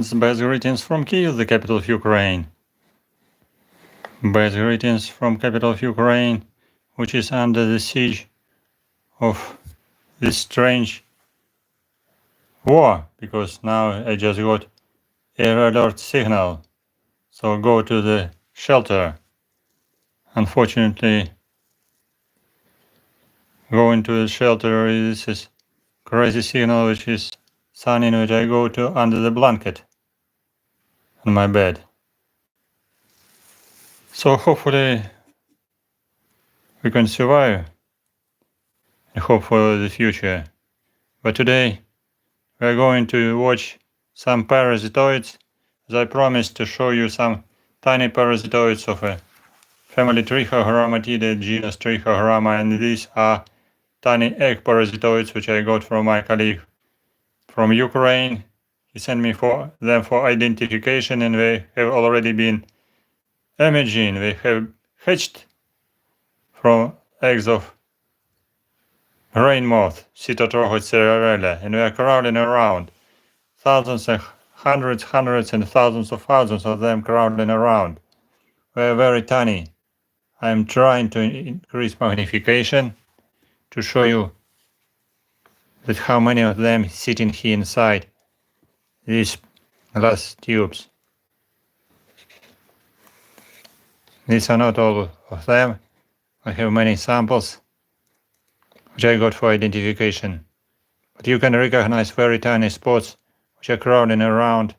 Best greetings from Kyiv, the capital of Ukraine. Best greetings from capital of Ukraine, which is under the siege of this strange war, because now I just got a red alert signal, so go to the shelter. Unfortunately, going to the shelter is this crazy signal, which is sign which I go to under the blanket on my bed. So hopefully we can survive and hope for the future. But today we're going to watch some parasitoids, as I promised to show you some tiny parasitoids of a family Trichogrammatidae, genus Trichogramma, and these are tiny egg parasitoids which I got from my colleague from Ukraine. He sent me them for identification, and they have already been imaging. They have hatched from eggs of rain moth, Parasitoids, and they are crawling around. Thousands and hundreds and thousands of them crawling around. They are very tiny. I am trying to increase magnification to show you that how many of them sitting here inside these glass tubes. These are not all of them. I have many samples which I got for identification. But you can recognize very tiny spots which are crawling around.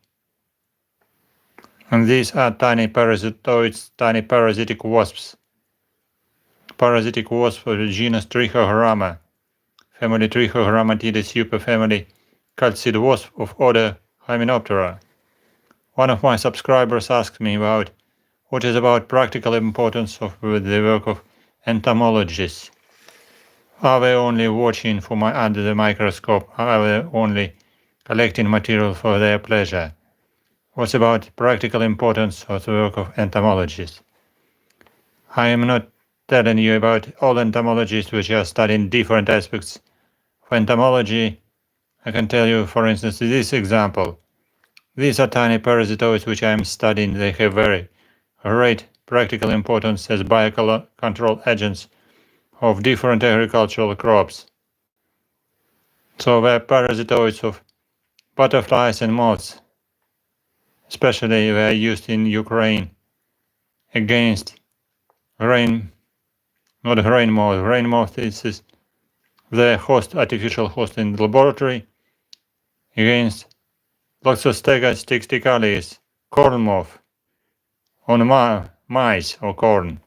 And these are tiny parasitoids, tiny parasitic wasps. Parasitic wasp of the genus Trichogramma, family Trichogrammatidae, superfamily Chalcid Wasp of order Hymenoptera. One of my subscribers asked me about what is about practical importance of the work of entomologists. Are they only watching for my under the microscope? Are they only collecting material for their pleasure? What's about practical importance of the work of entomologists? I am not telling you about all entomologists which are studying different aspects of entomology. I can tell you, for instance, this example. These are tiny parasitoids which I am studying. They have very great practical importance as biocontrol agents of different agricultural crops. So they are parasitoids of butterflies and moths. Especially they are used in Ukraine against rain moth. Rain moth is the artificial host in the laboratory against Loxostega stickticalis, corn moth, on mice or corn.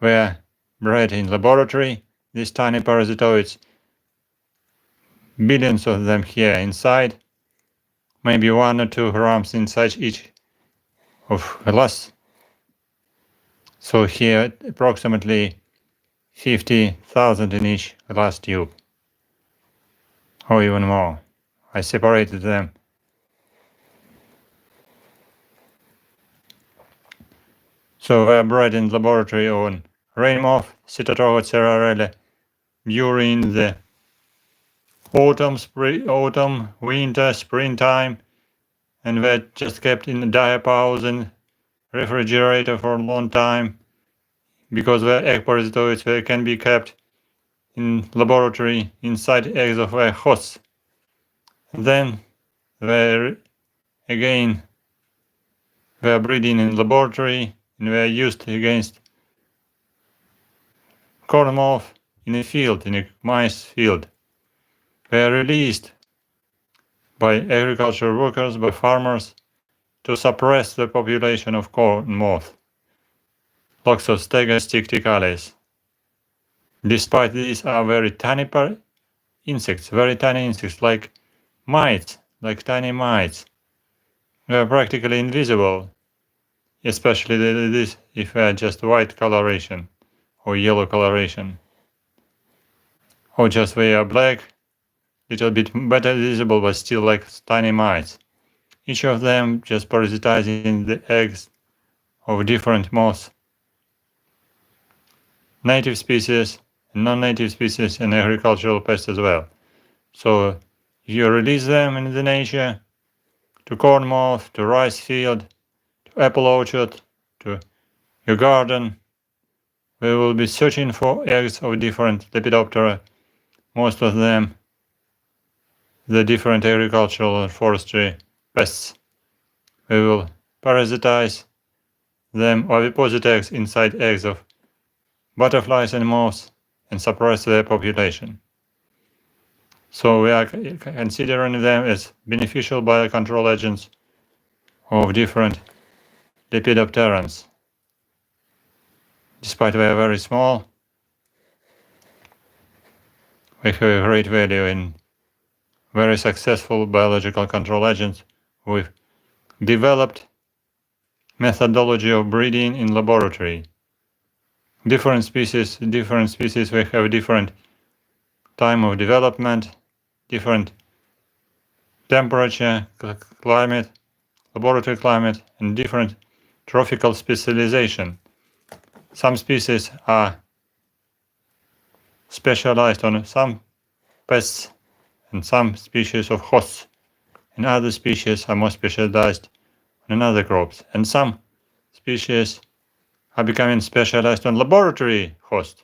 They are bred in laboratory, these tiny parasitoids, billions of them here inside, maybe 1 or 2 grams inside each of glass. So here approximately 50,000 in each glass tube, or even more. I separated them. So they are bred in laboratory on rain moth, Parasitoids during the autumn, winter, springtime, and they're just kept in diapause and refrigerator for a long time, because they're egg parasitoids. They can be kept in laboratory inside eggs of their hosts. Then they're breeding in laboratory, and they're used against corn moth in a field, in a mice field. They are released by agricultural workers, by farmers, to suppress the population of corn moth, Loxostega stickticalis. Despite these are very tiny insects, like mites, like tiny mites. They are practically invisible, especially this if they are just white coloration or yellow coloration, or just they are black, little bit better visible, but still like tiny mites. Each of them just parasitizing the eggs of different moths, native species, non-native species, and agricultural pests as well. So if you release them in the nature, to corn moth, to rice field, to apple orchard, to your garden. We will be searching for eggs of different Lepidoptera, most of them the different agricultural and forestry pests. We will parasitize them or deposit eggs inside eggs of butterflies and moths and suppress their population. So we are considering them as beneficial biocontrol agents of different lepidopterans. Despite they are very small, we have a great value in very successful biological control agents with developed methodology of breeding in laboratory. Different species we have different time of development, different temperature, climate, laboratory climate, and different trophical specialization. Some species are specialized on some pests and some species of hosts, and other species are more specialized on other crops, and some species are becoming specialized on laboratory hosts.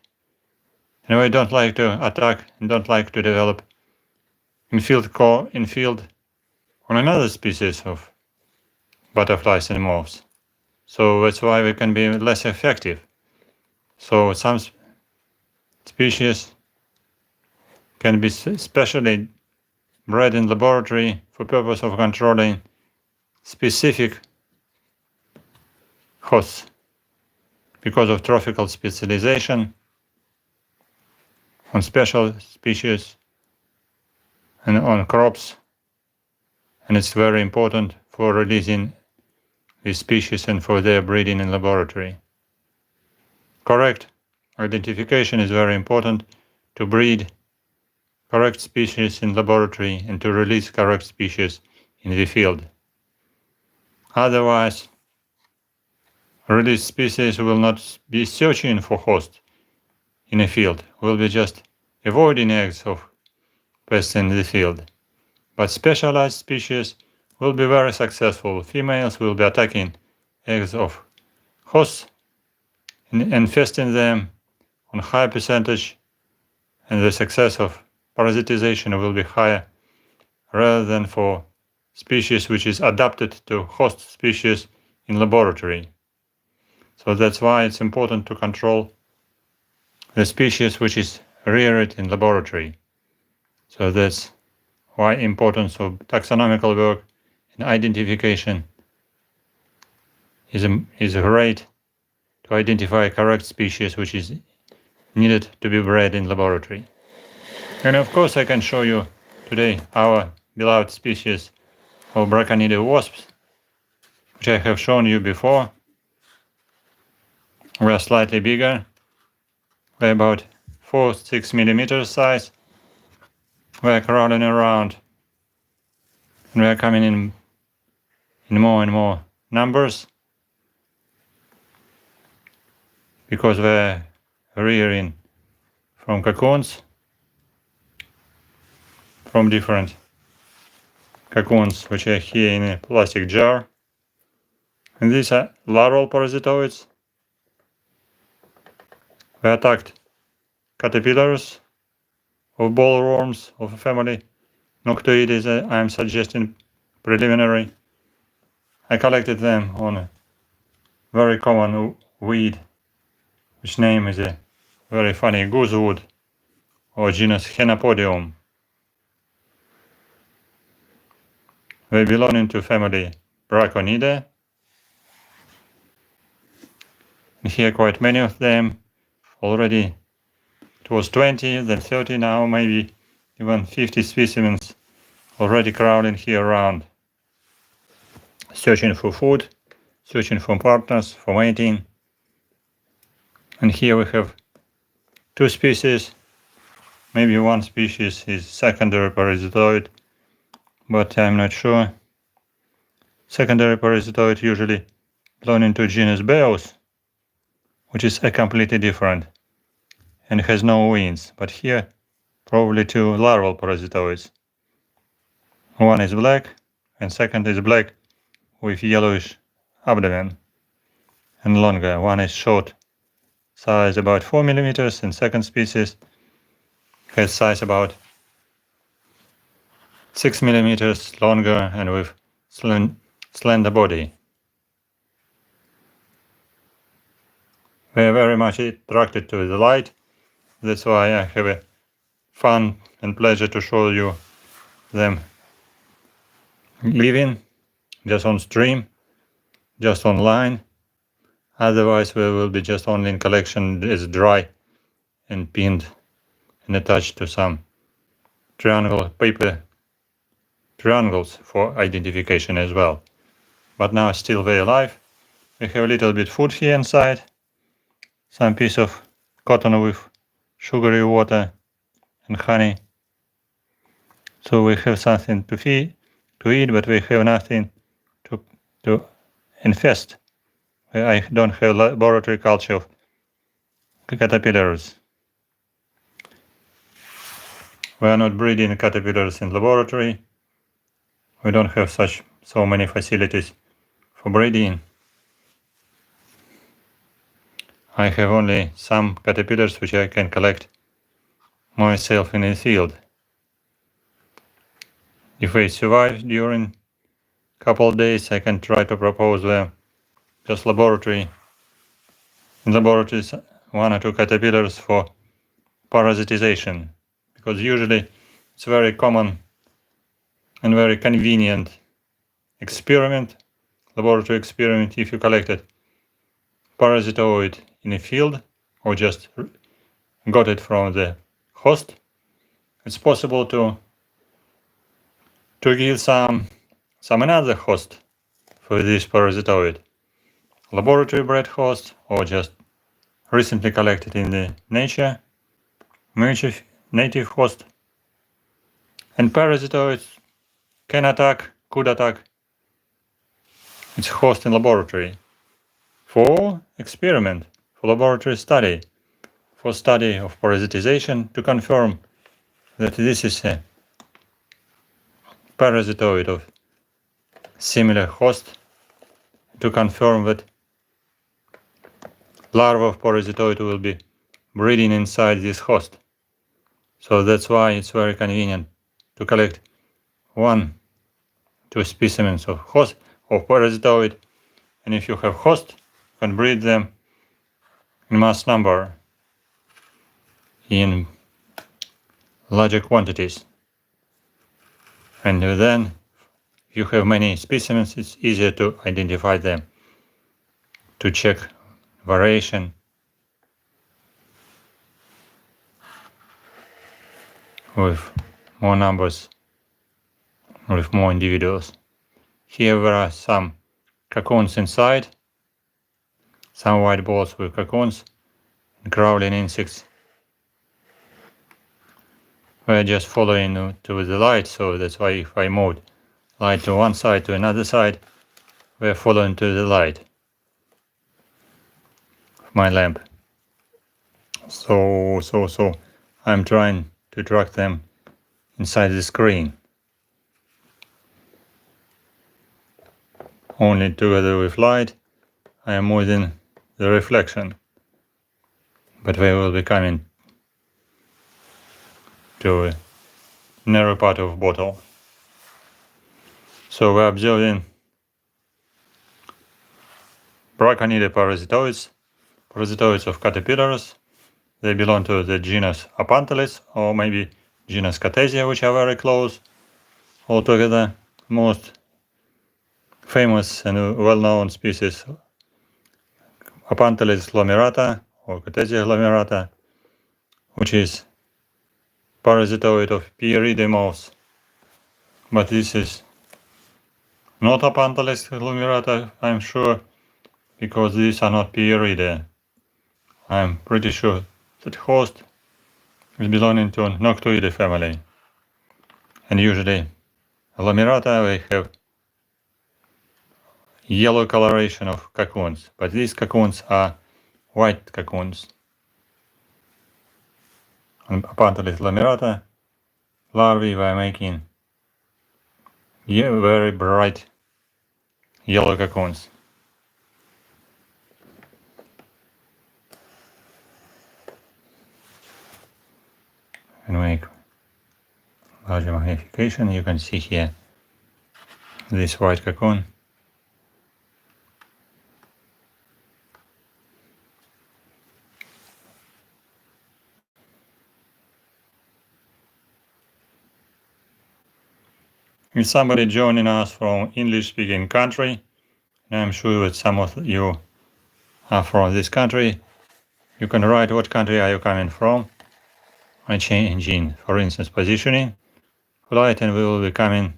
And we don't like to attack and don't like to develop in field on another species of butterflies and moths. So that's why we can be less effective. So some species can be specially bred in laboratory for purpose of controlling specific hosts because of trophical specialization on special species and on crops, and it's very important for releasing these species and for their breeding in laboratory. Correct identification is very important to breed correct species in laboratory and to release correct species in the field. Otherwise, released species will not be searching for hosts in a field, will be just avoiding eggs of pests in the field. But specialized species will be very successful. Females will be attacking eggs of hosts and infesting them on high percentage, and the success of parasitization will be higher rather than for species which is adapted to host species in laboratory. So that's why it's important to control the species which is reared in laboratory. So that's why importance of taxonomical work and identification is great to identify correct species which is needed to be bred in laboratory. And of course I can show you today our beloved species of Braconidae wasps, which I have shown you before. We are slightly bigger, we're about 4-6 millimeters size. We are crawling around, and we are coming in more and more numbers because we're rearing from cocoons, from different cocoons which are here in a plastic jar. And these are larval parasitoids. We attacked caterpillars of bollworms of a family Noctoides. I am suggesting preliminary. I collected them on a very common weed, which name is a very funny goosewood, or genus Henapodium. They belong to family Braconidae. And here quite many of them. Already it was 20, then 30, now maybe even 50 specimens already crowding here around, searching for food, searching for partners, for mating. And here we have two species. Maybe one species is secondary parasitoid, but I'm not sure. Secondary parasitoid usually belonging to genus Beos, which is a completely different and has no wings, but here probably two larval parasitoids. One is black and second is black with yellowish abdomen and longer. One is short, size about 4 millimeters, and second species has size about 6 millimeters longer and with slender body. They are very much attracted to the light. That's why I have a fun and pleasure to show you them living just on stream, just online. Otherwise we will be just only in collection as dry and pinned and attached to some paper triangles for identification as well. But now still very alive. We have a little bit food here inside, some piece of cotton with sugary water and honey. So we have something to eat, but we have nothing to infest. I don't have laboratory culture of caterpillars. We are not breeding caterpillars in laboratory. We don't have so many facilities for breeding. I have only some caterpillars which I can collect myself in the field. If they survive during a couple of days, I can try to propose them just in laboratories, 1 or 2 caterpillars for parasitization, because usually it's a very common and very convenient laboratory experiment. If you collected parasitoid in a field or just got it from the host, it's possible to give some another host for this parasitoid, laboratory bred host or just recently collected in the native host. And parasitoids could attack its host in laboratory for experiment, for laboratory study, for study of parasitization, to confirm that this is a parasitoid of similar host, to confirm that larva of parasitoid will be breeding inside this host. So that's why it's very convenient to collect 1-2 specimens of parasitoid, and if you have host, you can breed them in mass number in larger quantities. And then if you have many specimens, it's easier to identify them, to check variation with more numbers, with more individuals. Here there are some cocoons inside, some white balls with cocoons and crawling insects. We're just following to the light, so that's why if I moved light to one side to another side, we're following to the light of my lamp. So I'm trying to track them inside the screen. Only together with light I am moving the reflection, but they will be coming to a narrow part of bottle. So we're observing Braconidae parasitoids of caterpillars. They belong to the genus Apanteles, or maybe genus Catesia, which are very close altogether. Most famous and well-known species Apanteles glomerata or Catesia glomerata, which is parasitoid of Pieridae moths. But this is not Apanteles glomerata, I'm sure, because these are not Pieridae. I'm pretty sure that host is belonging to Noctuidae family. And usually glomerata, they have yellow coloration of cocoons, but these cocoons are white cocoons. And Apanteles glomerata larvae were making very bright yellow cocoons. And make larger magnification, you can see here this white cocoon. If somebody joining us from English-speaking country, and I'm sure that some of you are from this country, you can write what country are you coming from and changing, for instance, positioning. Flight, and we will be coming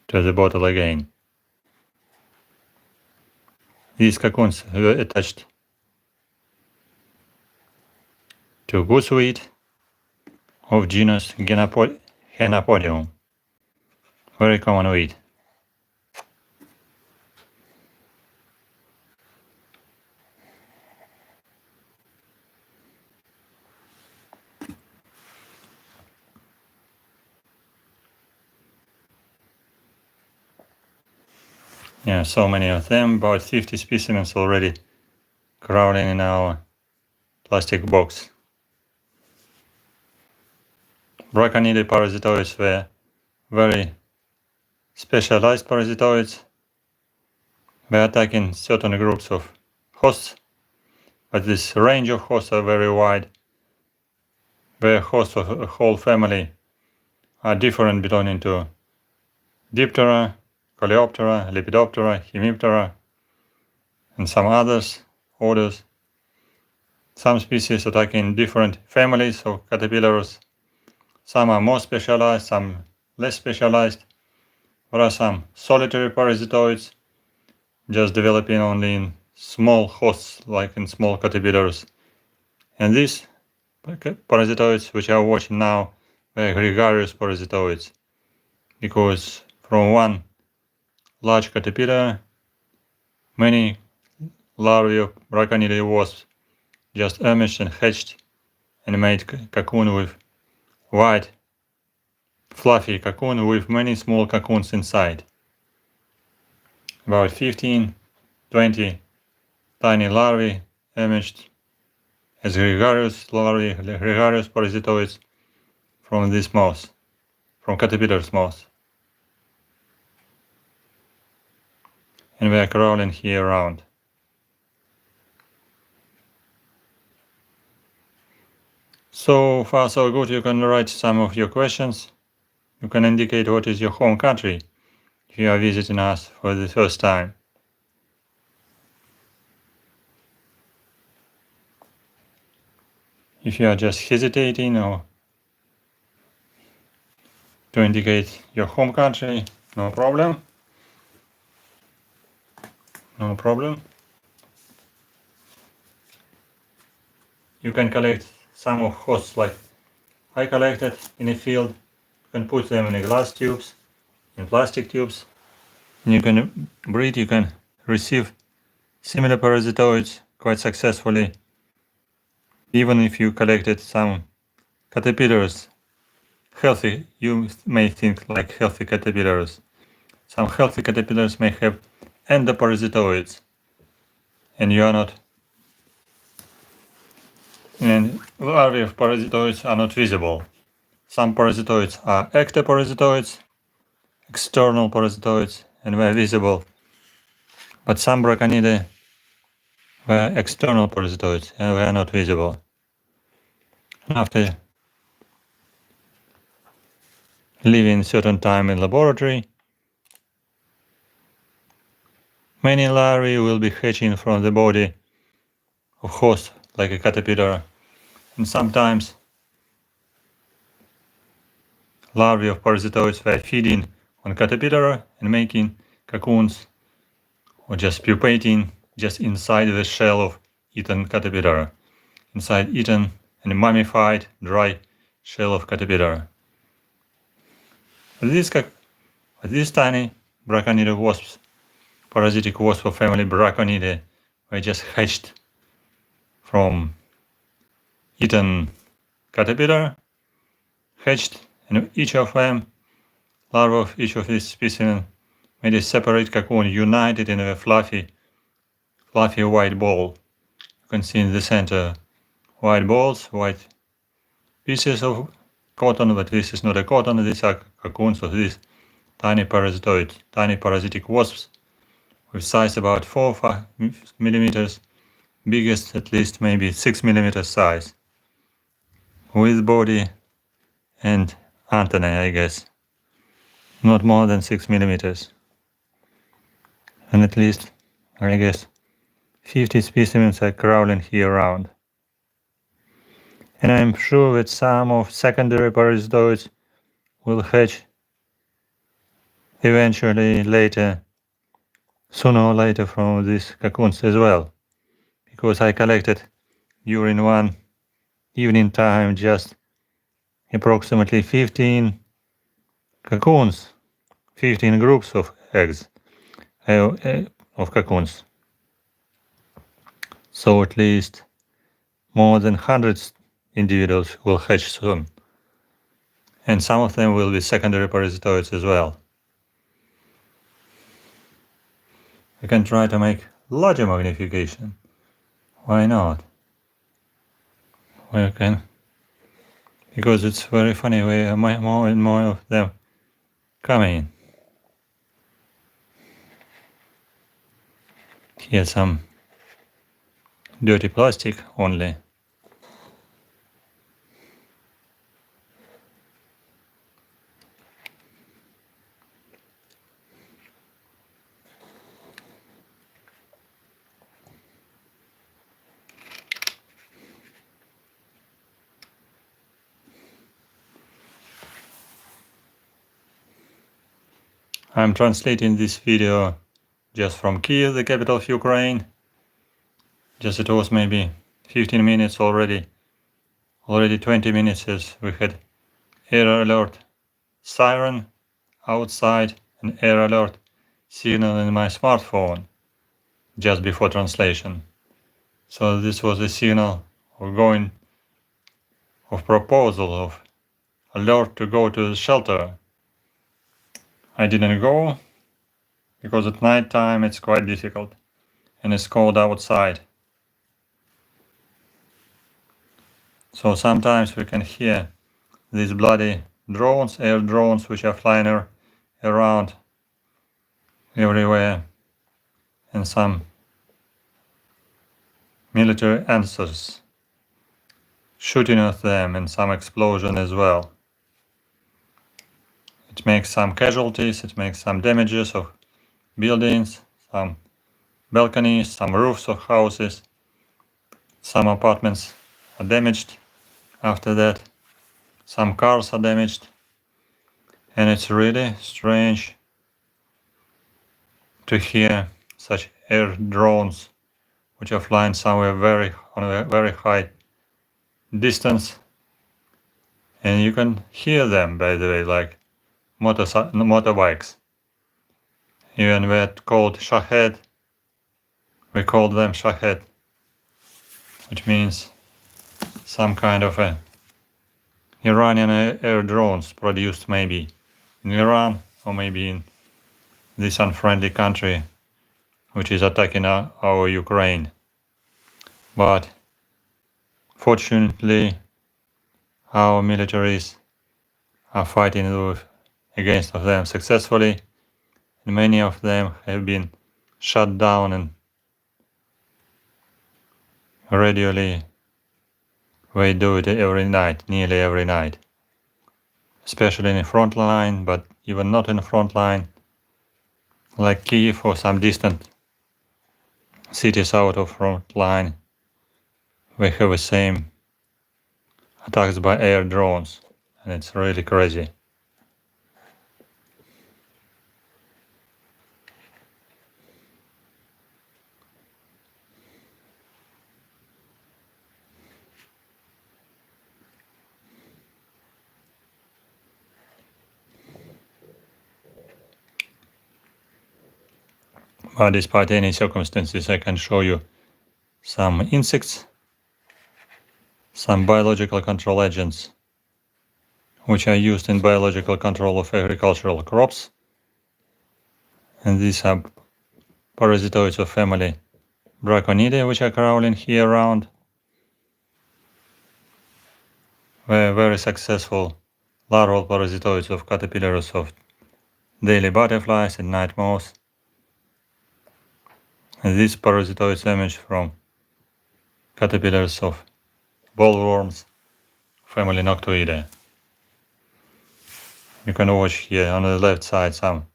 to the bottle again. These cocoons were attached to gooseweed of genus Henapodium, very common weed. Yeah, so many of them, about 50 specimens already crowding in our plastic box. Braconidae parasitoids were very specialized parasitoids. By attacking certain groups of hosts, but this range of hosts are very wide, where hosts of a whole family are different belonging to Diptera, Coleoptera, Lepidoptera, Hemiptera, and some others, orders. Some species attacking different families of caterpillars. Some are more specialized, some less specialized. There are some solitary parasitoids, just developing only in small hosts, like in small caterpillars. And these parasitoids, which are watching now, are gregarious parasitoids, because from one large caterpillar, many larvae of Braconidae wasps just emerged and hatched and made cocoon with white, fluffy cocoon with many small cocoons inside. About 15, 20 tiny larvae emerged as gregarious larvae, gregarious parasitoids from this moth, from caterpillar's moth. And we are crawling here around. So far so good. You can write some of your questions. You can indicate what is your home country if you are visiting us for the first time. If you are just hesitating or to indicate your home country, no problem. No problem. You can collect some of hosts like I collected in a field. You can put them in glass tubes, in plastic tubes. And you can breed, you can receive similar parasitoids quite successfully. Even if you collected some caterpillars, healthy, you may think like healthy caterpillars. Some healthy caterpillars may have endoparasitoids, and you are not. And larvae of parasitoids are not visible. Some parasitoids are ectoparasitoids, external parasitoids, and were visible. But some Braconidae were external parasitoids and were not visible. After living certain time in laboratory, many larvae will be hatching from the body of host like a caterpillar, and sometimes larvae of parasitoids were feeding on caterpillar and making cocoons, or just pupating just inside the shell of eaten caterpillar, inside eaten and mummified dry shell of caterpillar. These tiny Braconidae wasps, parasitic wasp of family Braconidae, were just hatched from eaten caterpillar, hatched, and each of them, larvae of each of these specimens, made a separate cocoon united in a fluffy white ball. You can see in the center white balls, white pieces of cotton, but this is not a cotton, these are cocoons of these tiny parasitoids, tiny parasitic wasps, with size about 4 millimeters, biggest at least maybe 6 millimeters size, with body and antennae, I guess, not more than 6 millimeters, and at least, I guess, 50 specimens are crawling here around. And I'm sure that some of secondary parasitoids will hatch eventually later, sooner or later, from these cocoons as well, because I collected during one evening time just approximately 15 cocoons, 15 groups of eggs, of cocoons. So at least more than 100 individuals will hatch soon. And some of them will be secondary parasitoids as well. We can try to make larger magnification. Why not? We can, because it's very funny, we have more and more of them coming. Here's some dirty plastic only. I'm translating this video just from Kyiv, the capital of Ukraine. Just it was maybe 15 minutes already 20 minutes as we had error alert siren outside and error alert signal in my smartphone just before translation. So this was a signal of proposal of alert to go to the shelter. I didn't go because at night time it's quite difficult and it's cold outside. So sometimes we can hear these bloody drones, air drones, which are flying around everywhere, and some military answers shooting at them, and some explosion as well. It makes some casualties, it makes some damages of buildings, some balconies, some roofs of houses, some apartments are damaged after that, some cars are damaged, and it's really strange to hear such air drones which are flying somewhere on a very high distance, and you can hear them, by the way, like motorbikes. Even they're called shahed. We call them shahed, which means some kind of a Iranian air drones produced maybe in Iran or maybe in this unfriendly country which is attacking our Ukraine. But fortunately our militaries are fighting against them successfully, and many of them have been shut down and regularly they do it every night, nearly every night, especially in the front line, but even not in the front line, like Kyiv or some distant cities out of front line, we have the same attacks by air drones, and it's really crazy. But despite any circumstances, I can show you some insects, some biological control agents, which are used in biological control of agricultural crops. And these are parasitoids of family Braconidae, which are crawling here around. They're very successful larval parasitoids of caterpillars of daily butterflies and night moths. And these parasitoids emerge from caterpillars of bollworms, family Noctuidae. You can watch here on the left side some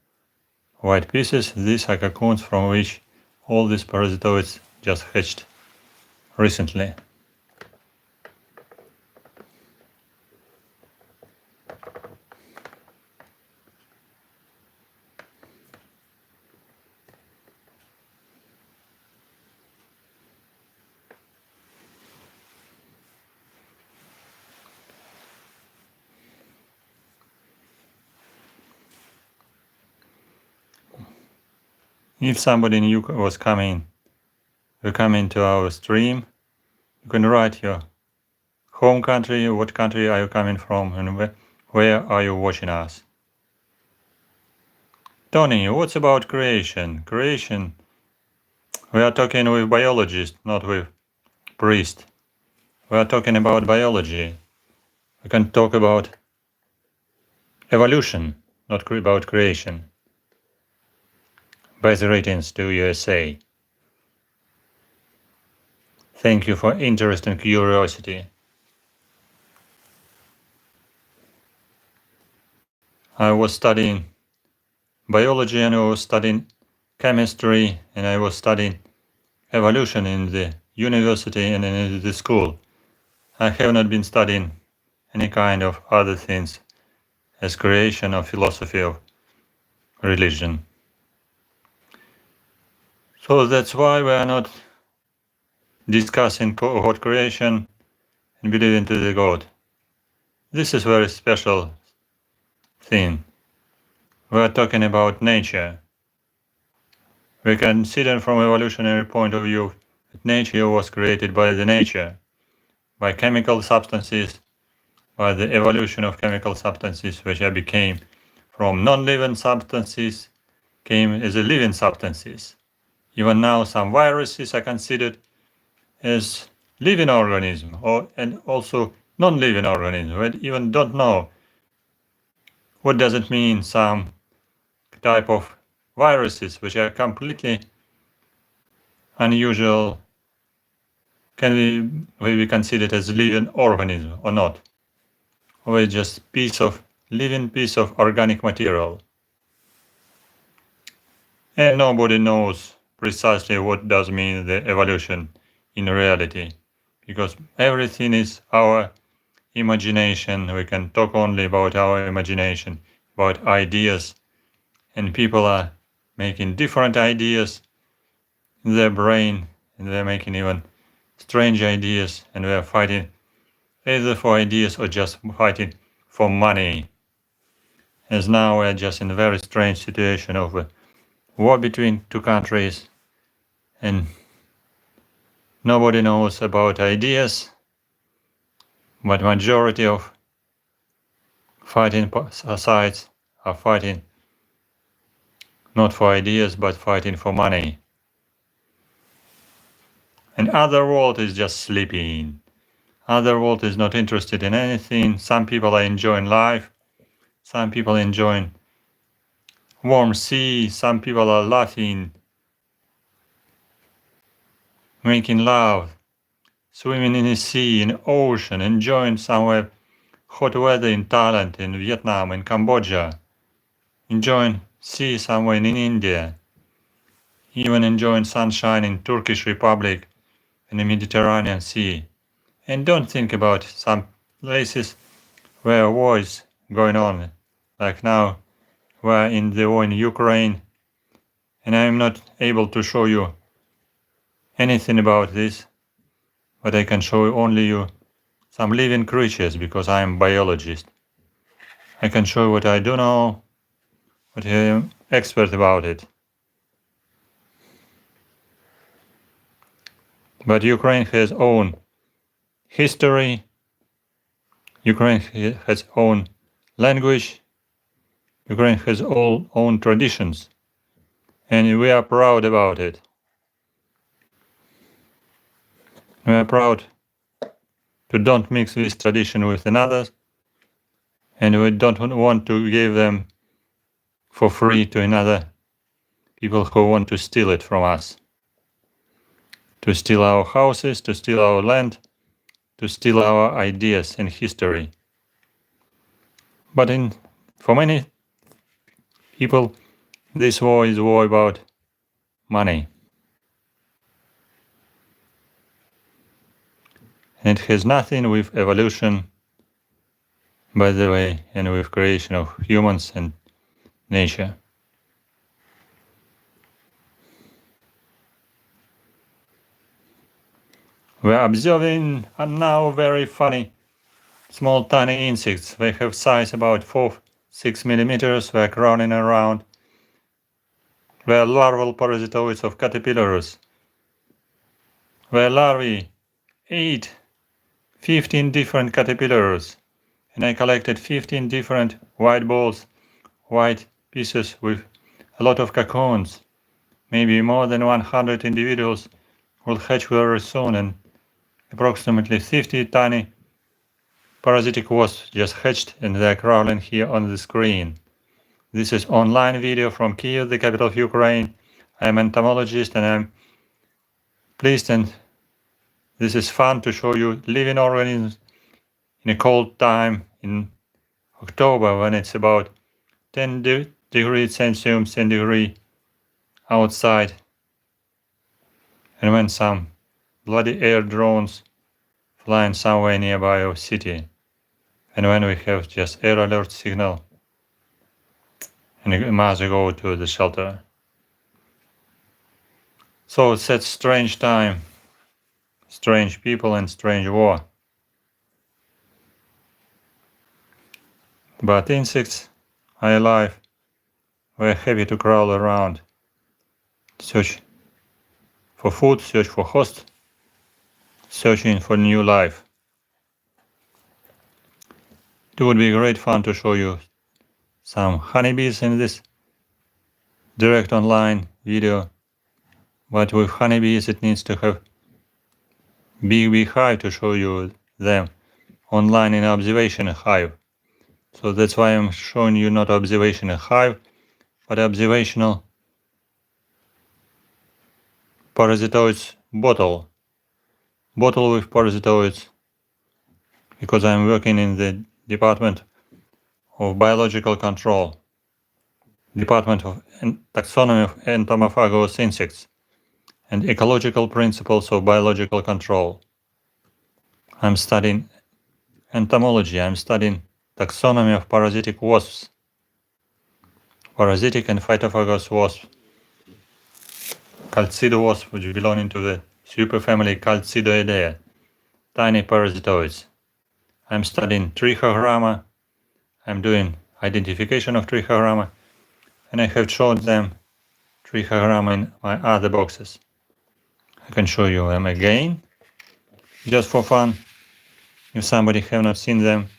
white pieces. These are cocoons from which all these parasitoids just hatched recently. If somebody new was coming to our stream, you can write your home country, what country are you coming from, and where are you watching us. Tony, what's about creation? Creation, we are talking with biologists, not with priest. We are talking about biology. We can talk about evolution, not about creation. Best greetings to USA. Thank you for interest and curiosity. I was studying biology and I was studying chemistry and I was studying evolution in the university and in the school. I have not been studying any kind of other things as creation or philosophy of religion. So that's why we are not discussing God creation and believing to the God. This is a very special thing. We are talking about nature. We consider from evolutionary point of view that nature was created by the nature, by chemical substances, by the evolution of chemical substances which became from non-living substances, came as a living substances. Even now some viruses are considered as living organisms and also non-living organisms. We even don't know what does it mean some type of viruses which are completely unusual can be considered as living organism or not, or just living piece of organic material. And nobody knows precisely what does mean the evolution in reality, because everything is our imagination. We can talk only about our imagination, about ideas, and people are making different ideas in their brain, and they're making even strange ideas, and we are fighting either for ideas or just fighting for money. As now we are just in a very strange situation of a war between two countries, and nobody knows about ideas, but majority of fighting sides are fighting not for ideas but fighting for money. And other world is just sleeping. Other world is not interested in anything. Some people are enjoying life. Some people enjoying warm sea. Some people are laughing, making love, swimming in the sea, in the ocean, enjoying somewhere hot weather in Thailand, in Vietnam, in Cambodia, enjoying sea somewhere in India, even enjoying sunshine in Turkish Republic in the Mediterranean Sea. And don't think about some places where war is going on, like now we're in the war in Ukraine, and I'm not able to show you anything about this, but I can show only you some living creatures because I am a biologist. I can show you what I do know, but I am expert about it. But Ukraine has own history. Ukraine has own language. Ukraine has all own traditions, and we are proud about it. We are proud to don't mix this tradition with another, and we don't want to give them for free to another people who want to steal it from us. To steal our houses, to steal our land, to steal our ideas and history. But for many people, this war is a war about money. And it has nothing with evolution, by the way, and with creation of humans and nature. We are observing now very funny small tiny insects. They have size about 4-6 millimeters. They are crawling around. They are larval parasitoids of caterpillars. Their larvae ate 15 different caterpillars, and I collected 15 different white balls, white pieces with a lot of cocoons. Maybe more than 100 individuals will hatch very soon, and approximately 50 tiny parasitic wasps just hatched, and they're crawling here on the screen. This is online video from Kyiv, the capital of Ukraine. I'm an entomologist, and I'm pleased, and this is fun to show you living organisms in a cold time in October, when it's about 10 degrees Celsius centigrade outside, and when some bloody air drones flying somewhere nearby our city, and when we have just air alert signal and we must go to the shelter. So it's that strange time, strange people and strange war. But insects are alive. We're happy to crawl around, search for food, search for host, searching for new life. It would be great fun to show you some honeybees in this direct online video, but with honeybees it needs to have big hive to show you them online in observation hive. So that's why I'm showing you not observation hive, but observational parasitoids bottle with parasitoids, because I'm working in the Department of Biological Control, Department of Taxonomy of Entomophagous Insects, and Ecological Principles of Biological Control. I'm studying entomology, I'm studying taxonomy of parasitic wasps, parasitic and phytophagous wasps, Chalcid wasps, which belong to the superfamily Chalcidoidae, tiny parasitoids. I'm studying Trichogramma, I'm doing identification of Trichogramma, and I have shown them Trichogramma in my other boxes. I can show you them again, just for fun, if somebody have not seen them.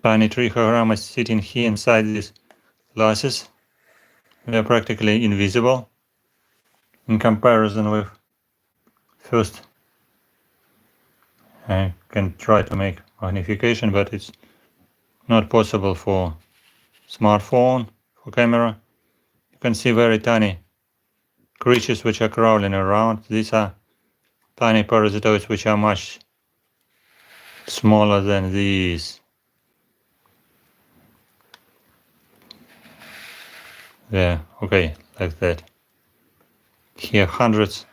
Tiny Trichogramma sitting here inside these glasses. They are practically invisible in comparison with first. I can try to make magnification, but it's not possible for smartphone, for camera. You can see very tiny creatures which are crawling around. These are tiny parasitoids which are much smaller than these. Yeah, okay, like that. Here hundreds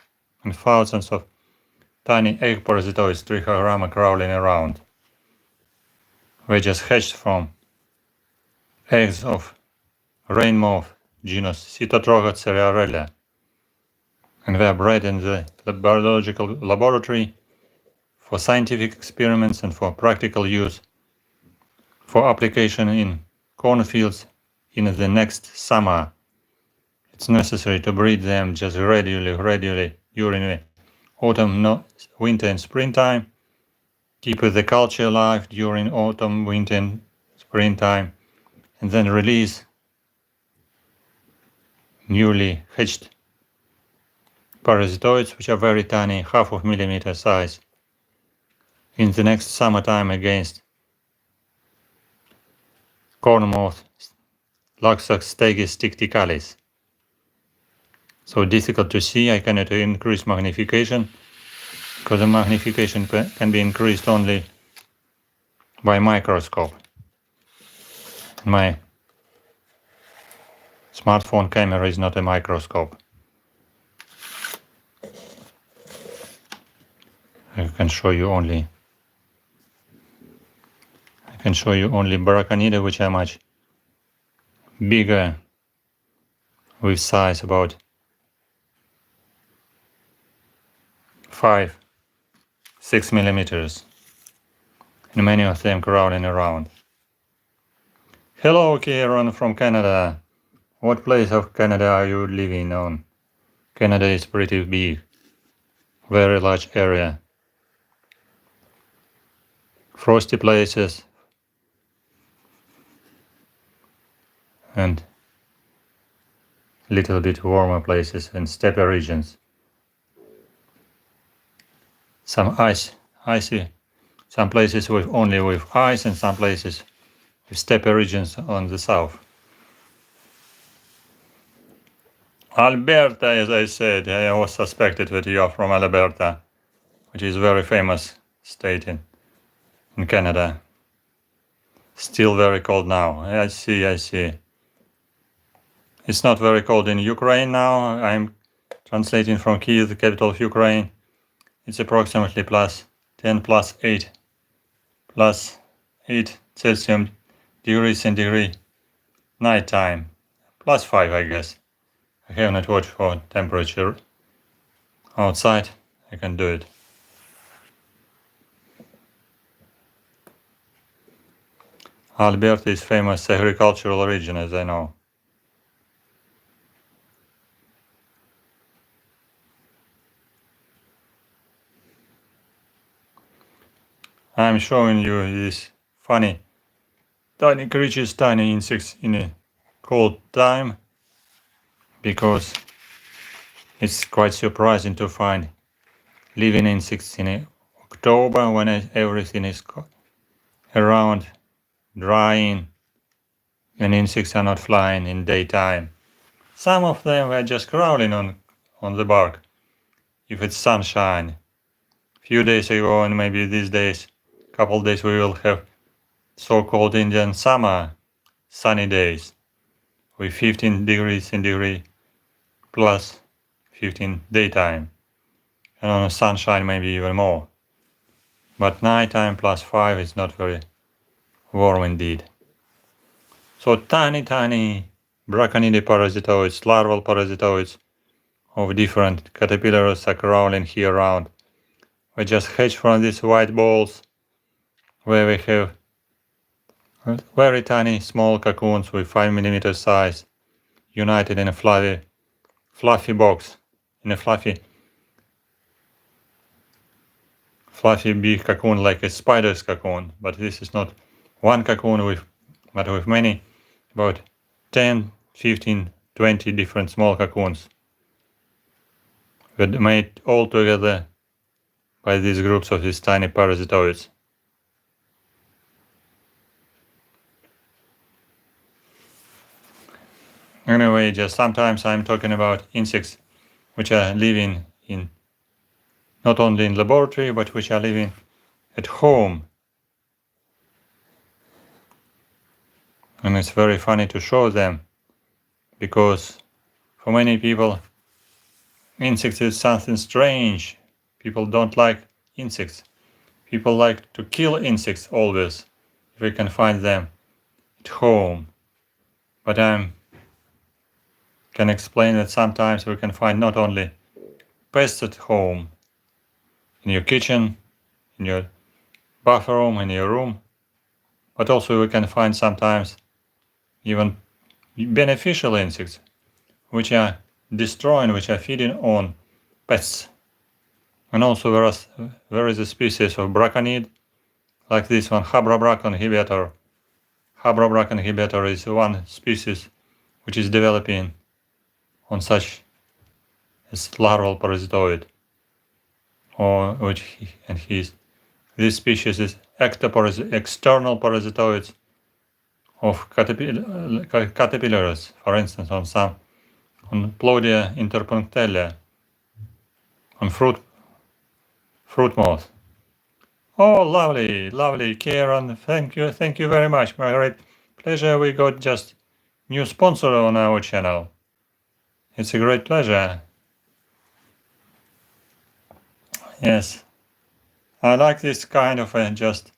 and thousands of tiny egg parasitoids, Trichogramma, crawling around. They just hatched from eggs of rain moth genus Cytotroga, and they are bred in the biological laboratory for scientific experiments and for practical use, for application in cornfields in the next summer. It's necessary to breed them just gradually during the autumn, winter and springtime, keep the culture alive during autumn, winter and springtime, and then release newly hatched parasitoids, which are very tiny, half of millimeter size, in the next summertime against cornmoth, Loxox stegis sticticalis. So difficult to see, I cannot increase magnification, because the magnification can be increased only by microscope. My smartphone camera is not a microscope. I can show you only Braconidae, which are much bigger, with size about 5-6 millimeters, and many of them crawling around. Hello, Kieran from Canada. What place of Canada are you living on? Canada is pretty big, very large area. Frosty places and little bit warmer places and steppe regions. Some icy, some places only with ice, and some places with steppe regions on the south. Alberta, as I said, I was suspected that you are from Alberta, which is a very famous state in Canada. Still very cold now. I see. It's not very cold in Ukraine now. I'm translating from Kyiv, the capital of Ukraine. It's approximately +10, +8 Celsius degrees centigrade nighttime. +5, I guess. I have not watched for temperature outside. I can do it. Alberta is famous agricultural region, as I know. I'm showing you these funny tiny creatures, tiny insects in a cold time, because it's quite surprising to find living insects in October when everything is around drying and insects are not flying in daytime. Some of them were just crawling on the bark if it's sunshine. Few days ago, and maybe these days, couple days, we will have so-called Indian summer sunny days with 15 degrees centigrade plus 15 daytime, and on sunshine maybe even more. But nighttime +5 is not very warm indeed. So tiny Braconidae parasitoids, larval parasitoids of different caterpillars are crawling here around. We just hatch from these white balls, where we have very tiny small cocoons with 5 millimeter size, united in a fluffy box, in a fluffy big cocoon like a spider's cocoon. But this is not one cocoon but with many, about 10, 15, 20 different small cocoons that made all together by these groups of these tiny parasitoids. Anyway, just sometimes I'm talking about insects which are living in not only in laboratory, but which are living at home. And it's very funny to show them, because for many people insects is something strange. People don't like insects. People like to kill insects always, if we can find them at home. But I can explain that sometimes we can find not only pests at home, in your kitchen, in your bathroom, in your room, but also we can find sometimes even beneficial insects, which are destroying, which are feeding on pests. And also there is a species of Braconidae, like this one, Habrabraconhibitor, Habrobrac inhibitor is one species which is developing on such as larval parasitoid, or this species is external parasitoids of caterpillars, for instance, on Plodia interpunctalia, on fruit moth. Oh, lovely, Kieran. Thank you very much. My great pleasure. We got just new sponsor on our channel. It's a great pleasure. Yes, I like this kind of just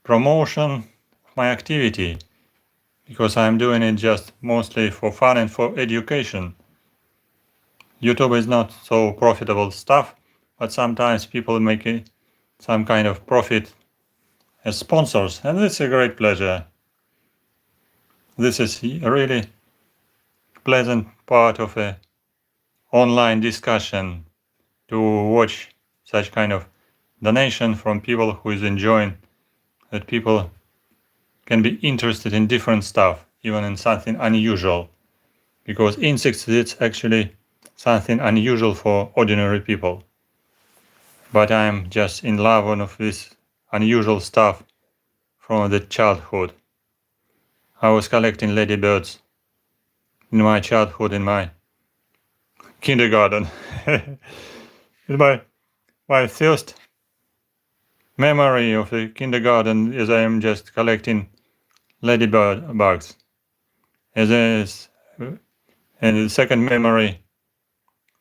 promotion of my activity, because I'm doing it just mostly for fun and for education. YouTube is not so profitable stuff, but sometimes people make some kind of profit as sponsors, and it's a great pleasure. This is a really pleasant part of a online discussion, to watch such kind of donation from people who is enjoying, that people can be interested in different stuff, even in something unusual, because insects, it's actually something unusual for ordinary people. But I'm just in love with this unusual stuff from the childhood. I was collecting ladybirds in my childhood, in my kindergarten. my first memory of the kindergarten is I am just collecting ladybird bugs. And the second memory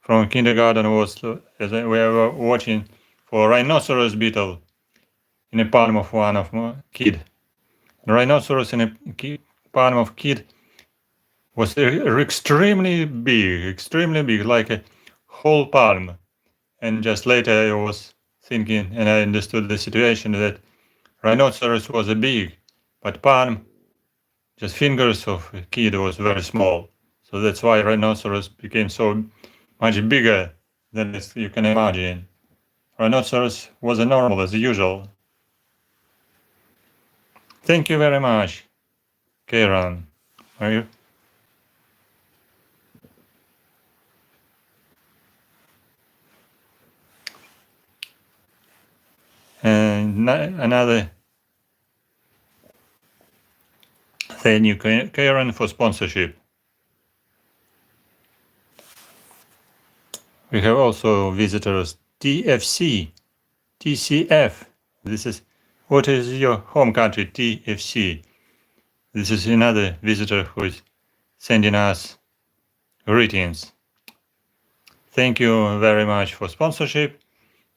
from kindergarten was as we were watching for rhinoceros beetle in a palm of one of my kid. The rhinoceros in a palm of kid was extremely big, like a whole palm. And just later I was thinking, and I understood the situation, that rhinoceros was a big, but palm, just fingers of a kid, was very small. So that's why rhinoceros became so much bigger than you can imagine. Rhinoceros was a normal as usual. Thank you very much, Kieran. Are you? And another thank you, Kieran, for sponsorship. We have also visitors TFC, TCF. What is your home country, TFC? This is another visitor who is sending us greetings. Thank you very much for sponsorship,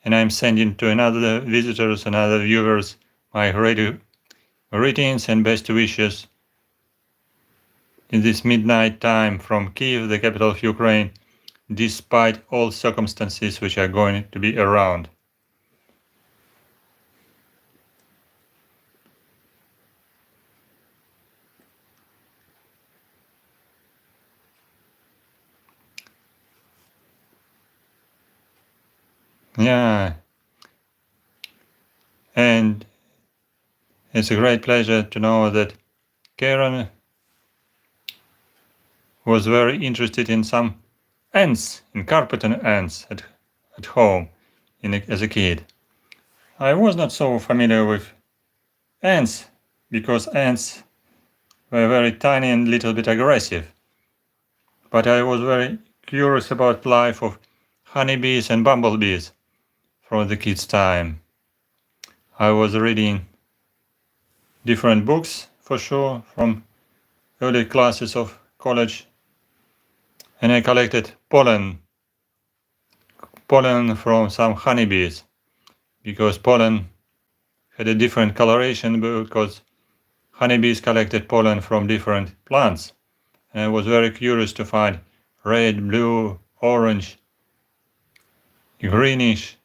and I'm sending to another visitors, another viewers, my greetings and best wishes in this midnight time from Kyiv, the capital of Ukraine, despite all circumstances which are going to be around. Yeah, and it's a great pleasure to know that Karen was very interested in some ants, in carpenter ants at home as a kid. I was not so familiar with ants, because ants were very tiny and a little bit aggressive. But I was very curious about life of honeybees and bumblebees from the kids' time. I was reading different books, for sure, from early classes of college, and I collected pollen from some honeybees, because pollen had a different coloration, because honeybees collected pollen from different plants, and I was very curious to find red, blue, orange, greenish,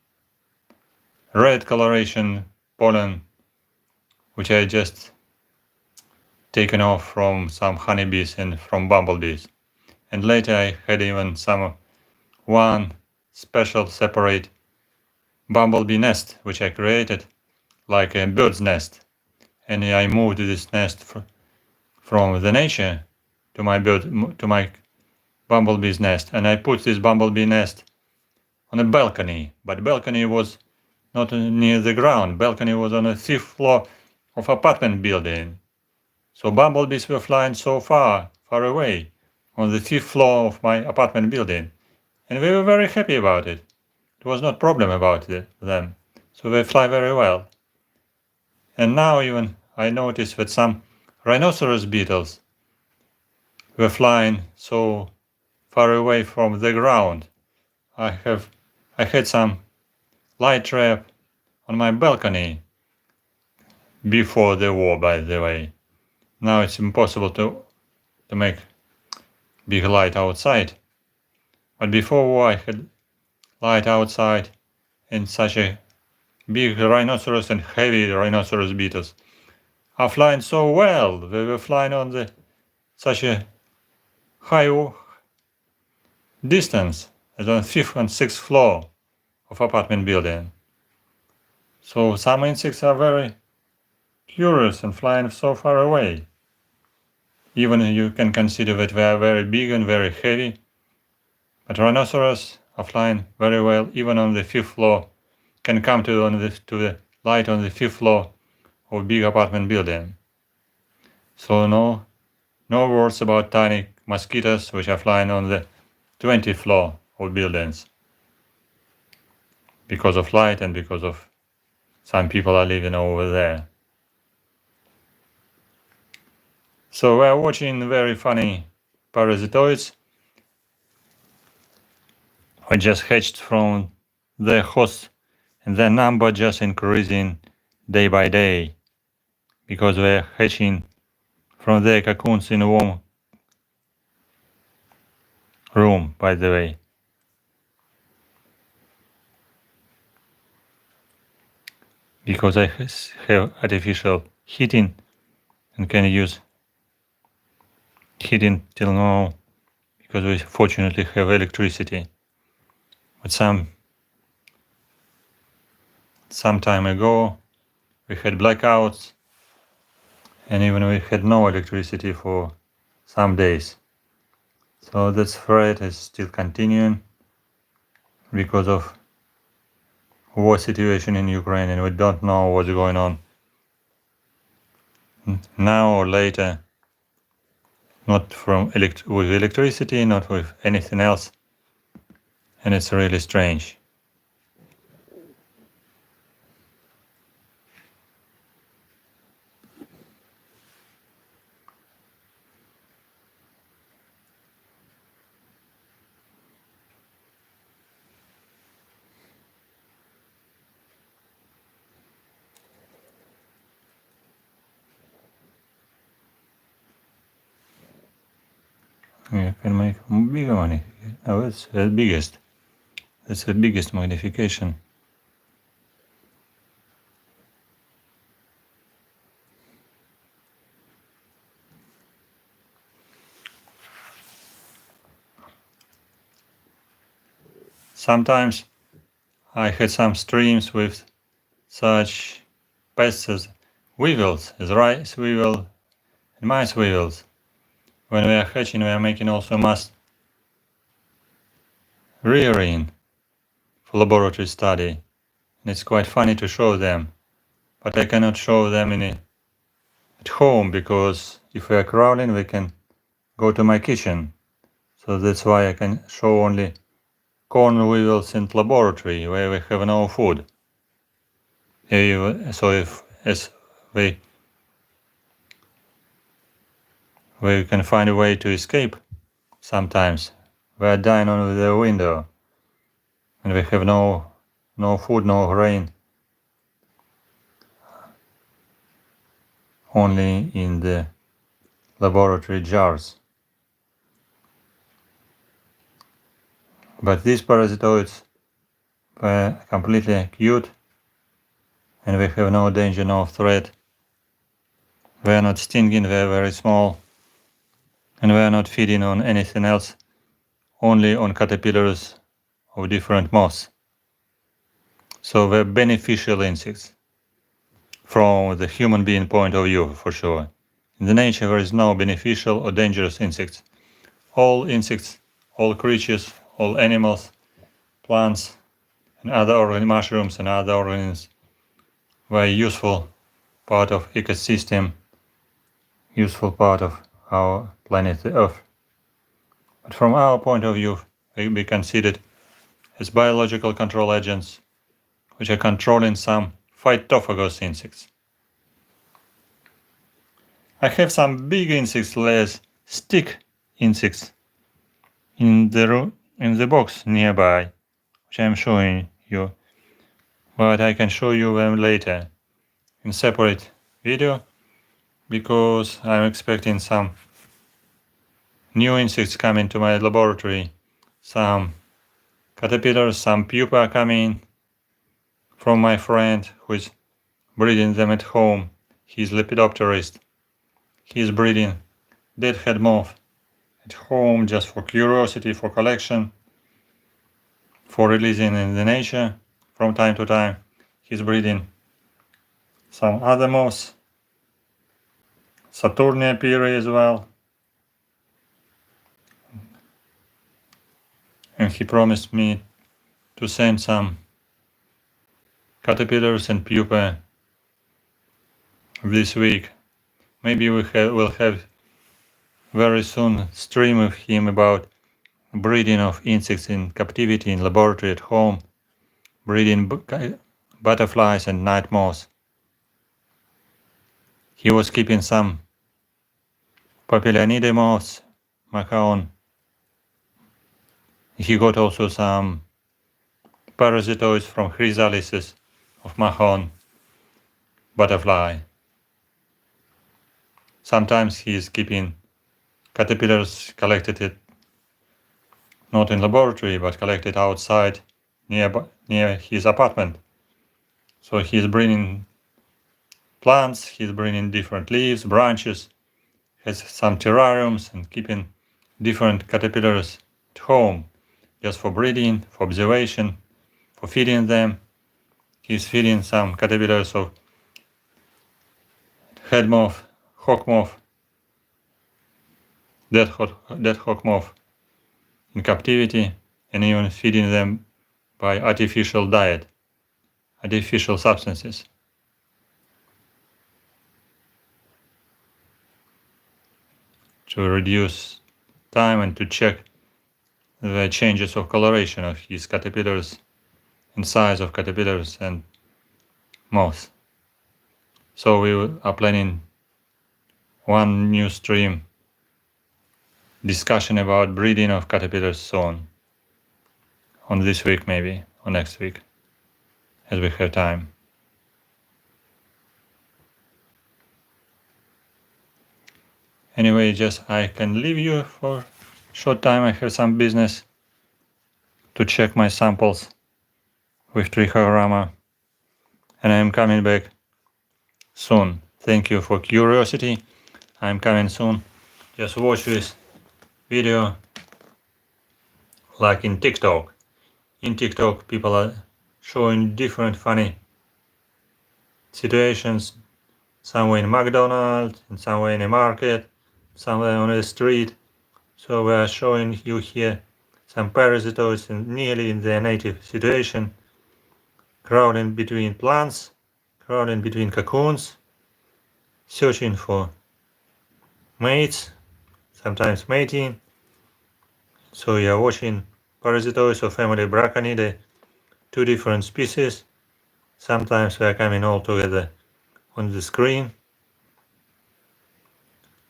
red coloration pollen, which I just taken off from some honeybees and from bumblebees. And later I had even one special separate bumblebee nest, which I created like a bird's nest. And I moved this nest from the nature to my bumblebee's nest, and I put this bumblebee nest on a balcony, but balcony was not near the ground. Balcony was on the 5th floor of apartment building. So bumblebees were flying so far away on the 5th floor of my apartment building, and we were very happy about it. It was not problem about them, so they fly very well. And now even I noticed that some rhinoceros beetles were flying so far away from the ground. I had some light trap on my balcony before the war, by the way. Now it's impossible to make big light outside. But before war I had light outside, and such a big rhinoceros and heavy rhinoceros beetles are flying so well. They were flying on such a high distance as on 5th and 6th floor of apartment building. So some insects are very curious and flying so far away. Even you can consider that they are very big and very heavy, but rhinoceros are flying very well even on the 5th floor, can come to the light on the 5th floor of a big apartment building. So no words about tiny mosquitoes which are flying on the 20th floor of buildings because of light and because of some people are living over there. So we're watching very funny parasitoids who just hatched from their host, and their number just increasing day by day because they're hatching from their cocoons in a warm room, by the way. Because I have artificial heating and can use heating till now because we fortunately have electricity. But some time ago we had blackouts, and even we had no electricity for some days. So that threat is still continuing because of war situation in Ukraine, and we don't know what's going on now or later. Not with electricity, not with anything else, and it's really strange. You can make bigger money. Oh, that's the biggest. That's the biggest magnification. Sometimes I had some streams with such pests as weevils, as rice weevil and mice weevils. When we are hatching, we are making also mass rearing for laboratory study, and it's quite funny to show them, but I cannot show them at home because if we are crowding, we can go to my kitchen. So that's why I can show only corn weevils in laboratory where we have no food. So we can find a way to escape sometimes. We are dying on the window and we have no food, no grain, only in the laboratory jars. But these parasitoids were completely acute, and we have no danger, no threat. They are not stinging, they are very small, and we are not feeding on anything else, only on caterpillars of different moths. So they're beneficial insects from the human being point of view, for sure. In the nature there is no beneficial or dangerous insects. All insects, all creatures, all animals, plants, and other mushrooms and other organisms were useful part of ecosystem, useful part of our planet Earth. But from our point of view, they be considered as biological control agents which are controlling some phytophagous insects. I have some big insects, less stick insects in the box nearby, which I'm showing you, but I can show you them later in separate video because I'm expecting some new insects coming to my laboratory. Some caterpillars, some pupa coming from my friend who is breeding them at home. He's lepidopterist. He's breeding deadhead moth at home just for curiosity, for collection, for releasing in the nature from time to time. He's breeding some other moths, Saturnia piri as well. And he promised me to send some caterpillars and pupa this week. Maybe we'll have very soon stream with him about breeding of insects in captivity in laboratory at home, breeding butterflies and night moths. He was keeping some Papilionidae moths, macaon. He got also some parasitoids from chrysalises of macaon butterfly. Sometimes he is keeping caterpillars collected not in laboratory but collected outside near his apartment. So he's bringing plants, he's bringing different leaves, branches, has some terrariums and keeping different caterpillars at home just for breeding, for observation, for feeding them. He's feeding some caterpillars of head moth, hawk moth, dead hawk moth in captivity, and even feeding them by artificial diet, artificial substances. To reduce time and to check the changes of coloration of his caterpillars and size of caterpillars and moths. So we are planning one new stream discussion about breeding of caterpillars soon. On this week maybe, or next week, as we have time. Anyway, just I can leave you for a short time. I have some business to check my samples with Trichogramma, and I am coming back soon. Thank you for curiosity. I'm coming soon. Just watch this video like in TikTok. In TikTok, people are showing different funny situations. Somewhere in McDonald's, and somewhere in a market, somewhere on the street. So we are showing you here some parasitoids nearly in their native situation, crawling between plants, crawling between cocoons, searching for mates, sometimes mating. So you are watching parasitoids of family Braconidae, two different species. Sometimes they are coming all together on the screen.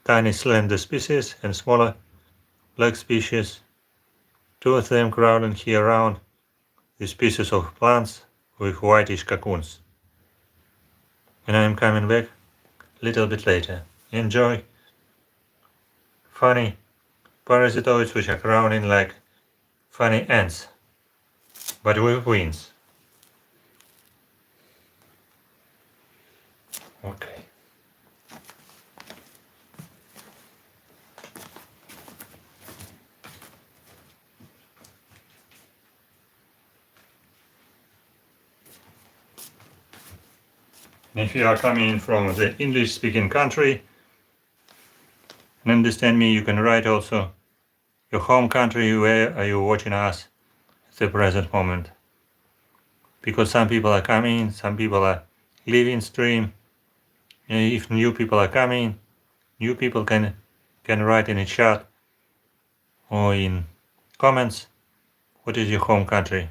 Tiny slender species and smaller black species. Two of them crowding here around the species of plants with whitish cocoons. And I am coming back a little bit later. Enjoy funny parasitoids which are crowding like funny ants, but with wings. Okay. And if you are coming from the English-speaking country, and understand me, you can write also your home country, where are you watching us at the present moment. Because some people are coming, some people are leaving stream. And if new people are coming, new people can write in the chat or in comments, what is your home country.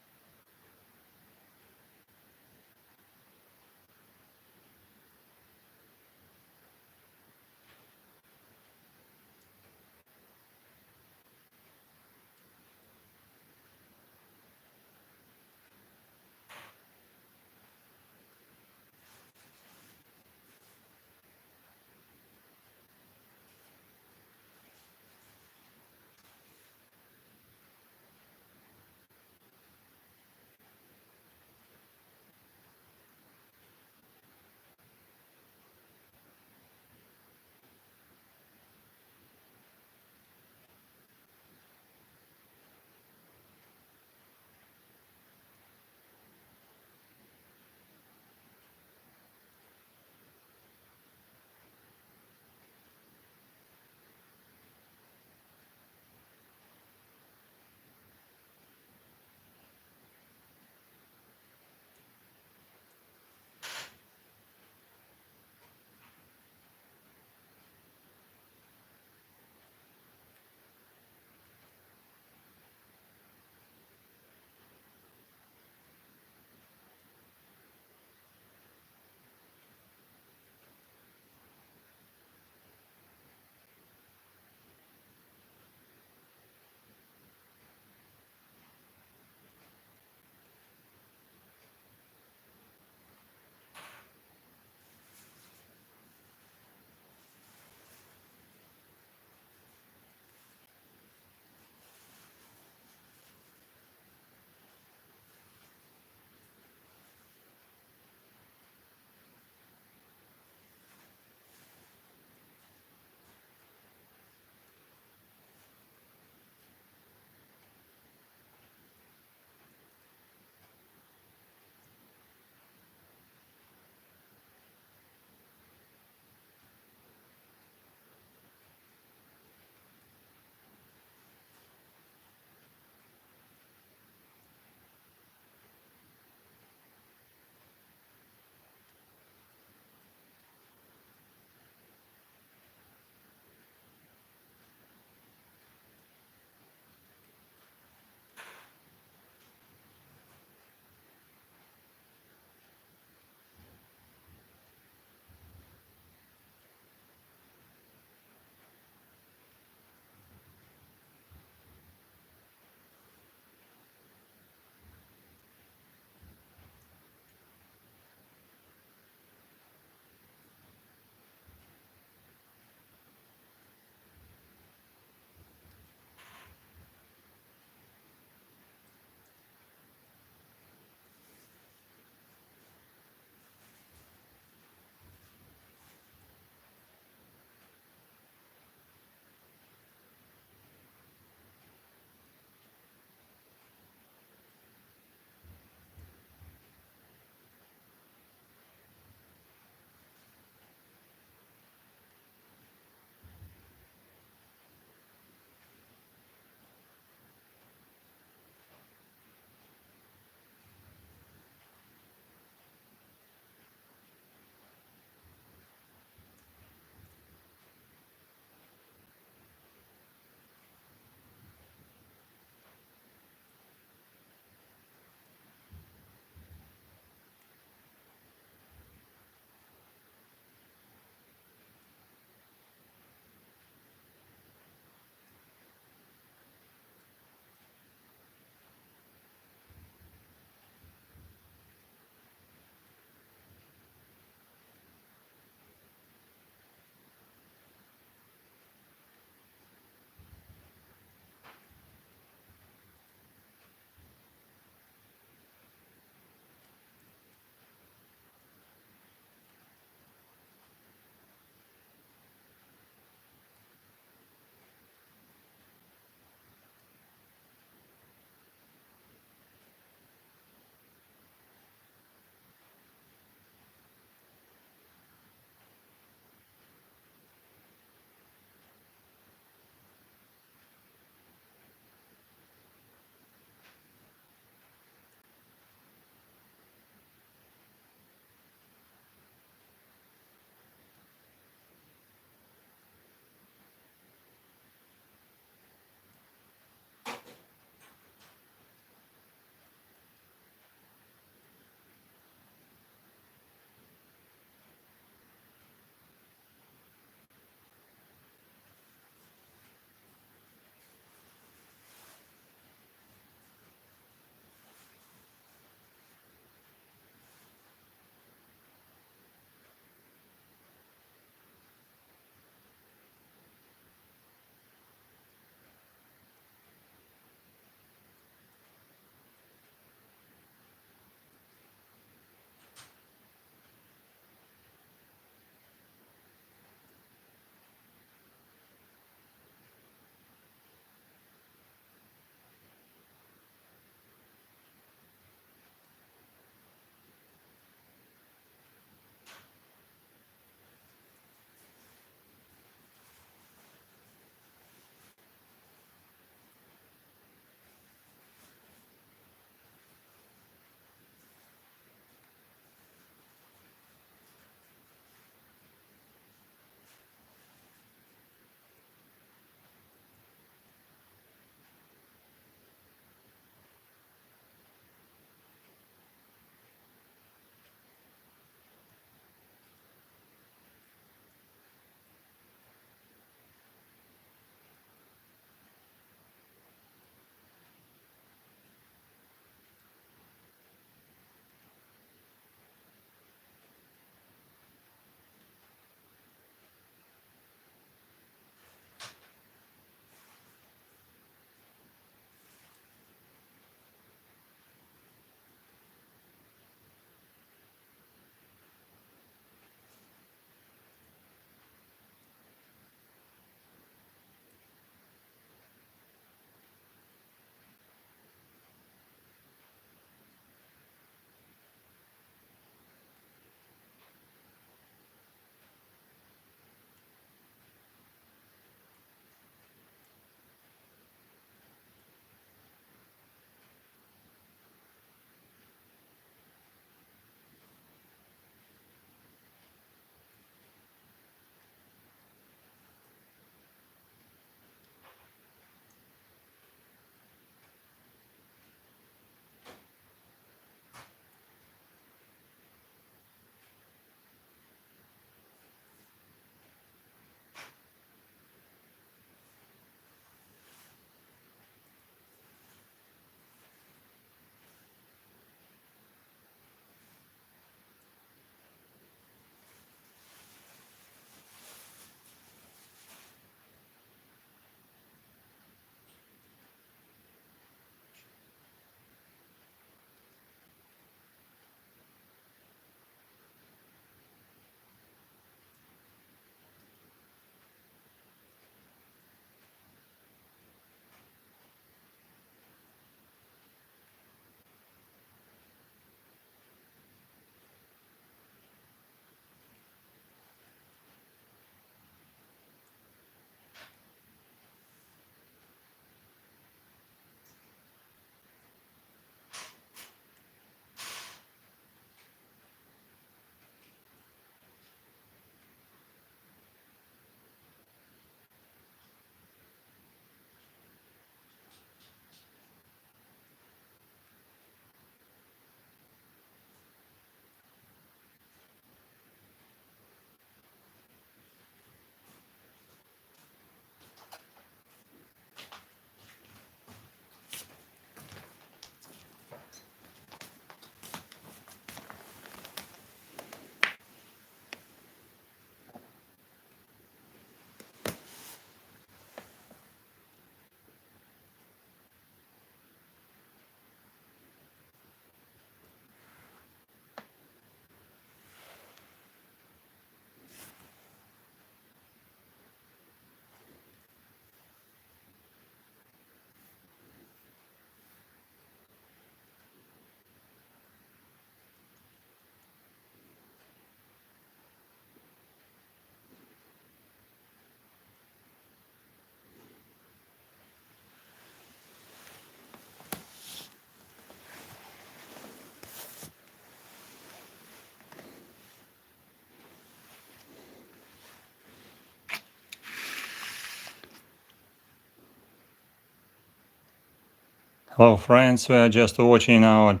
Hello friends, we are just watching our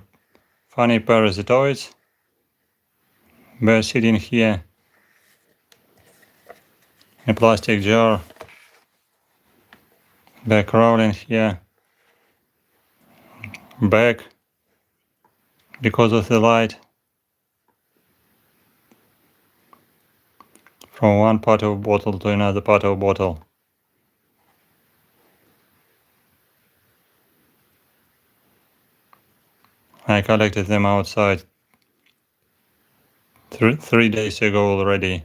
funny parasitoids. We're sitting here in a plastic jar. They're crawling here back because of the light from one part of bottle to another part of bottle. I collected them outside 3 days ago already.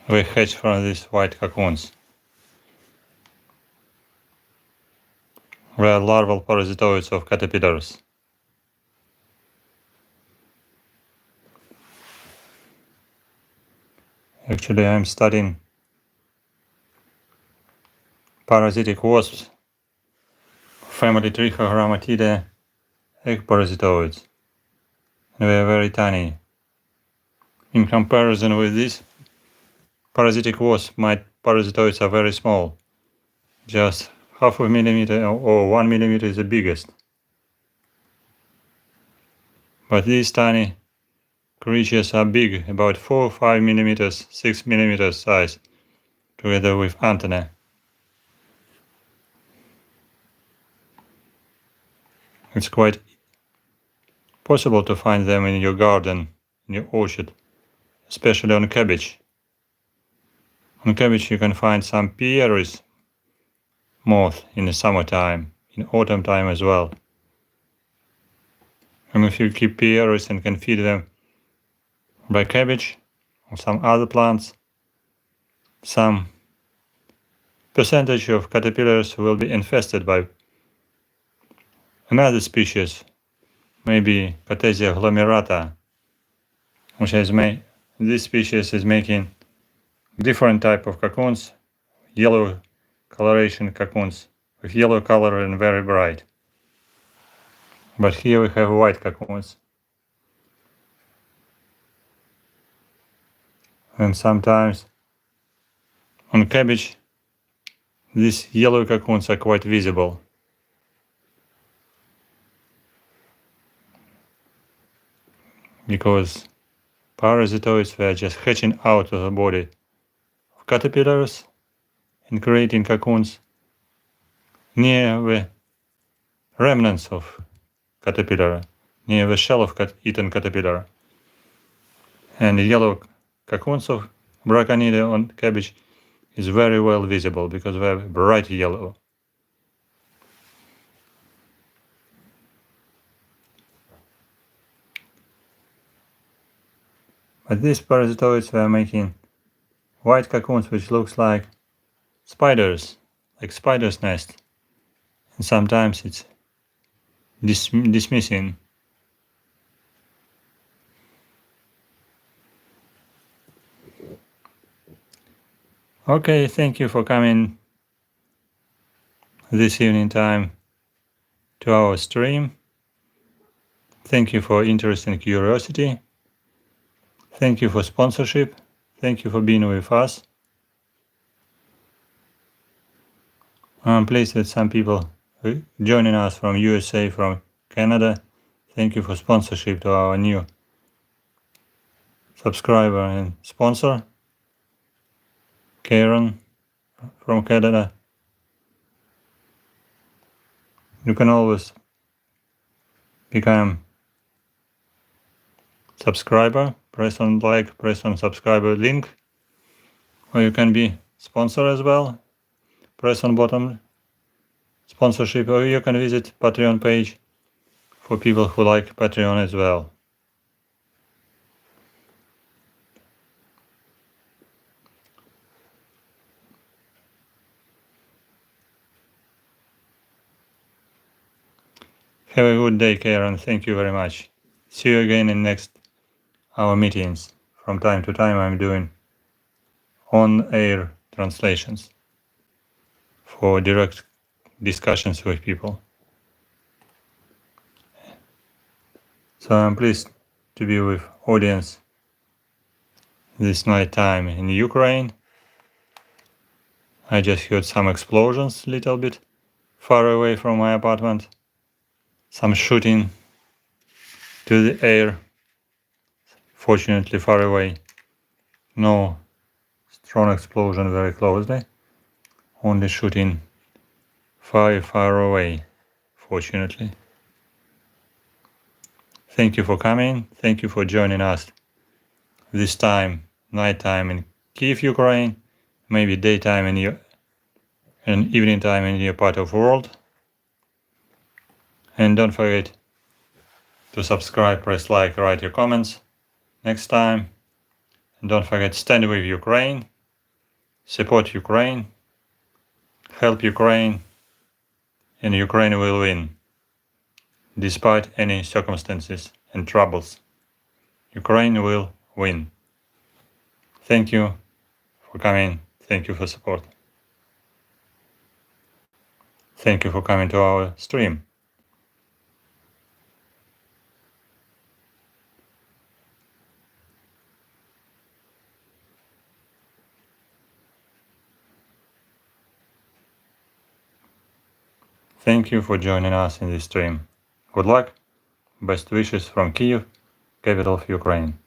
We hatched from these white cocoons. We are larval parasitoids of caterpillars. Actually, I'm studying parasitic wasps, family Trichogramma egg parasitoids. They are very tiny. In comparison with this parasitic wasp, my parasitoids are very small. Just half a millimeter or 1 millimeter is the biggest. But these tiny creatures are big, about 4 or 5 millimeters, 6 millimeters size, together with antennae. It's quite possible to find them in your garden, in your orchard, especially on cabbage. On cabbage you can find some Pieris moth in the summertime, in autumn time as well. And if you keep Pieris and can feed them by cabbage or some other plants, some percentage of caterpillars will be infested by another species, maybe Catesia glomerata, which is this species is making different type of cocoons, yellow coloration cocoons, with yellow color and very bright. But here we have white cocoons. And sometimes on cabbage these yellow cocoons are quite visible. Because parasitoids were just hatching out of the body of caterpillars and creating cocoons near the remnants of caterpillar, near the shell of eaten caterpillar. And the yellow cocoons of Braconidae on cabbage is very well visible because they're bright yellow. But these parasitoids were making white cocoons which looks like spiders, like spider's nest. And sometimes it's dismissing. Okay, thank you for coming this evening time to our stream. Thank you for interest and curiosity. Thank you for sponsorship. Thank you for being with us. I'm pleased that some people joining us from USA, from Canada. Thank you for sponsorship to our new subscriber and sponsor, Karen from Canada. You can always become subscriber, press on like, press on subscriber link, or you can be sponsor as well. Press on bottom sponsorship, or you can visit Patreon page for people who like Patreon as well. Have a good day, Karen. Thank you very much. See you again in next our meetings. From time to time I'm doing on-air translations for direct discussions with people. So I'm pleased to be with audience this night time in Ukraine. I just heard some explosions a little bit far away from my apartment. Some shooting to the air. Fortunately far away. No strong explosion very closely. Only shooting far away. Fortunately. Thank you for coming. Thank you for joining us. This time, nighttime in Kyiv, Ukraine. Maybe daytime in your and evening time in your part of the world. And don't forget to subscribe, press like, write your comments next time. And don't forget, stand with Ukraine, support Ukraine, help Ukraine, and Ukraine will win. Despite any circumstances and troubles, Ukraine will win. Thank you for coming. Thank you for support. Thank you for coming to our stream. Thank you for joining us in this stream. Good luck. Best wishes from Kyiv, capital of Ukraine.